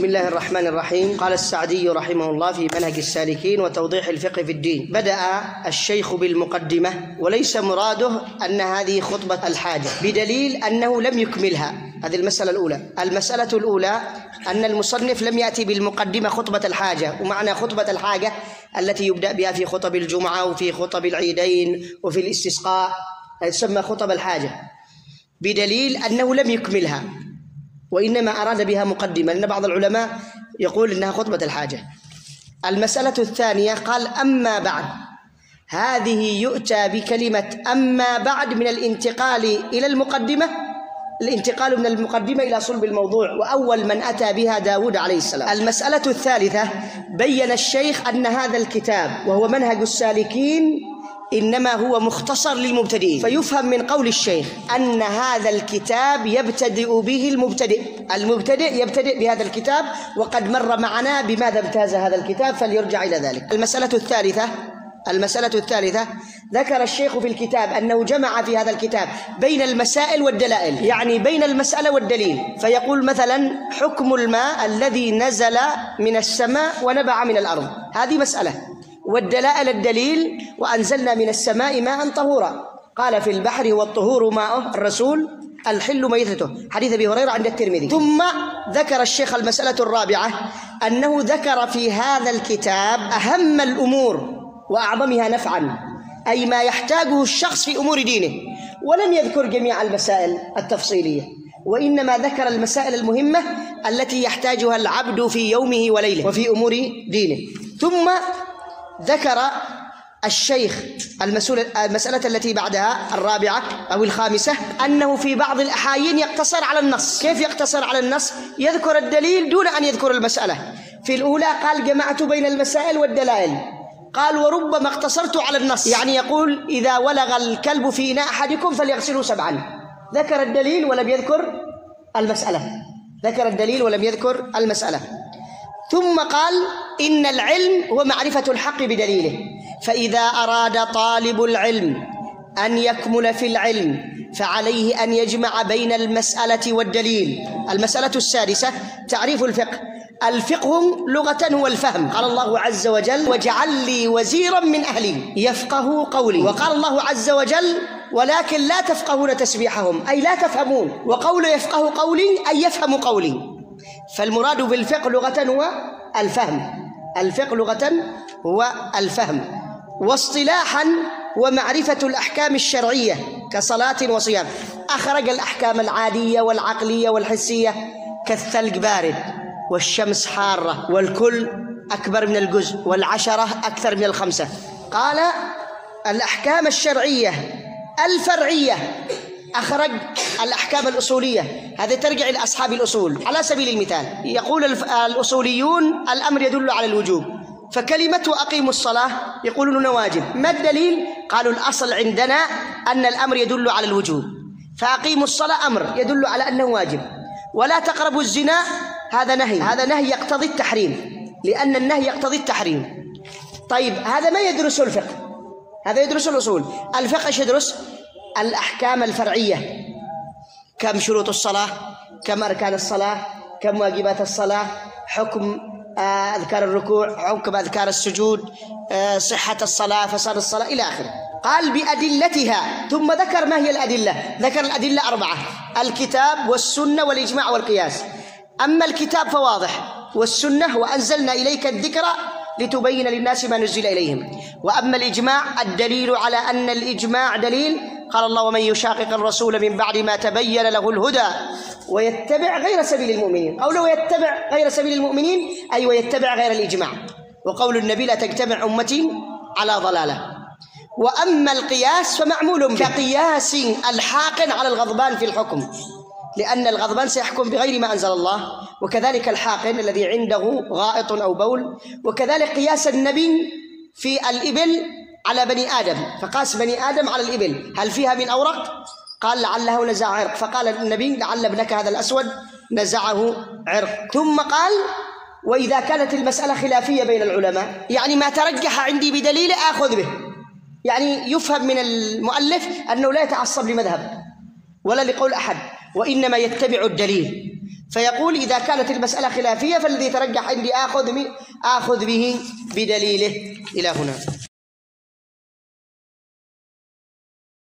بسم الله الرحمن الرحيم. قال السعدي رحمه الله في منهج السالكين وتوضيح الفقه في الدين: بدأ الشيخ بالمقدمة وليس مراده أن هذه خطبة الحاجة، بدليل أنه لم يكملها. هذه المسألة الأولى. المسألة الأولى أن المصنف لم يأتي بالمقدمة خطبة الحاجة، ومعنى خطبة الحاجة التي يبدأ بها في خطب الجمعة وفي خطب العيدين وفي الاستسقاء تسمى خطب الحاجة، بدليل أنه لم يكملها وإنما أراد بها مقدمة، لأن بعض العلماء يقول إنها خطبة الحاجة. المسألة الثانية قال: أما بعد. هذه يؤتى بكلمة أما بعد من الانتقال إلى المقدمة، الانتقال من المقدمة إلى صلب الموضوع، وأول من أتى بها داود عليه السلام. المسألة الثالثة: بين الشيخ أن هذا الكتاب وهو منهج السالكين إنما هو مختصر للمبتدئين، فيفهم من قول الشيخ أن هذا الكتاب يبتدئ به المبتدئ يبتدئ بهذا الكتاب، وقد مر معنا بماذا امتاز هذا الكتاب، فليرجع إلى ذلك. المسألة الثالثة ذكر الشيخ في الكتاب أنه جمع في هذا الكتاب بين المسائل والدلائل، يعني بين المسألة والدليل، فيقول مثلا: حكم الماء الذي نزل من السماء ونبع من الأرض، هذه مسألة، والدلائل الدليل: وأنزلنا من السماء ماء طهورا، قال في البحر والطهور ماءه الرسول الحل ميتته، حديث أبي هريرة عند الترمذي. ثم ذكر الشيخ المسألة الرابعة أنه ذكر في هذا الكتاب أهم الأمور وأعظمها نفعا، أي ما يحتاجه الشخص في أمور دينه، ولم يذكر جميع المسائل التفصيلية، وإنما ذكر المسائل المهمة التي يحتاجها العبد في يومه وليله وفي أمور دينه. ثم ذكر الشيخ المسألة التي بعدها الرابعة أو الخامسة، أنه في بعض الأحايين يقتصر على النص. كيف يقتصر على النص؟ يذكر الدليل دون أن يذكر المسألة. في الأولى قال: جمعت بين المسائل والدلائل، قال: وربما اقتصرت على النص، يعني يقول: إذا ولغ الكلب في إناء أحدكم فليغسله 7. ذكر الدليل ولم يذكر المسألة. ثم قال: إن العلم هو معرفة الحق بدليله، فإذا أراد طالب العلم أن يكمل في العلم فعليه أن يجمع بين المسألة والدليل. المسألة السادسة: تعريف الفقه. الفقه لغة هو الفهم. قال الله عز وجل: واجعل لي وزيرا من أهلي يفقه قولي. وقال الله عز وجل: ولكن لا تفقهون تسبيحهم، أي لا تفهمون. وقول يفقه قولي أي يفهم قولي. فالمراد بالفقه لغة هو الفهم. واصطلاحا ومعرفة الأحكام الشرعية كصلاة وصيام. أخرج الأحكام العادية والعقلية والحسية، كالثلج بارد، والشمس حارة، والكل أكبر من الجزء، والعشرة أكثر من 5. قال: الأحكام الشرعية الفرعية. أخرج الأحكام الأصولية، هذا ترجع إلى أصحاب الأصول. على سبيل المثال يقول الأصوليون: الأمر يدل على الوجوب، فكلمة وأقيموا الصلاة يقولون واجب. ما الدليل؟ قالوا: الأصل عندنا أن الأمر يدل على الوجوب، فأقيموا الصلاة أمر يدل على أنه واجب. ولا تقربوا الزنا، هذا نهي يقتضي التحريم، لأن النهي يقتضي التحريم. طيب، هذا ما يدرس الفقه، هذا يدرس الأصول. الفقه ايش يدرس؟ الأحكام الفرعية: كم شروط الصلاة، كم أركان الصلاة، كم واجبات الصلاة، حكم أذكار الركوع، حكم أذكار السجود، صحة الصلاة، فساد الصلاة، إلى آخره. قال: بأدلتها. ثم ذكر ما هي الأدلة. ذكر الأدلة 4: الكتاب والسنة والإجماع والقياس. أما الكتاب فواضح، والسنة: وأنزلنا إليك الذكر لتبين للناس ما نزل إليهم. وأما الإجماع الدليل على أن الإجماع دليل، قال الله: ومن يشاقق الرسول من بعد ما تبين له الهدى ويتبع غير سبيل المؤمنين. قوله يتبع غير سبيل المؤمنين أي ويتبع غير الإجماع. وقول النبي: لا تجتمع أمتي على ضلالة. وأما القياس فمعمول كقياس الحاقن على الغضبان في الحكم، لأن الغضبان سيحكم بغير ما أنزل الله، وكذلك الحاقن الذي عنده غائط أو بول. وكذلك قياس النبي في الإبل على بني آدم، فقاس بني آدم على الإبل: هل فيها من أورق؟ قال: لعله نزع عرق، فقال النبي: لعل ابنك هذا الأسود نزعه عرق. ثم قال: وإذا كانت المسألة خلافية بين العلماء، يعني ما ترجح عندي بدليل آخذ به، يعني يفهم من المؤلف أنه لا يتعصب لمذهب ولا لقول أحد، وإنما يتبع الدليل. فيقول إذا كانت المسألة خلافية فالذي ترجح عندي آخذ به بدليله. إلى هنا.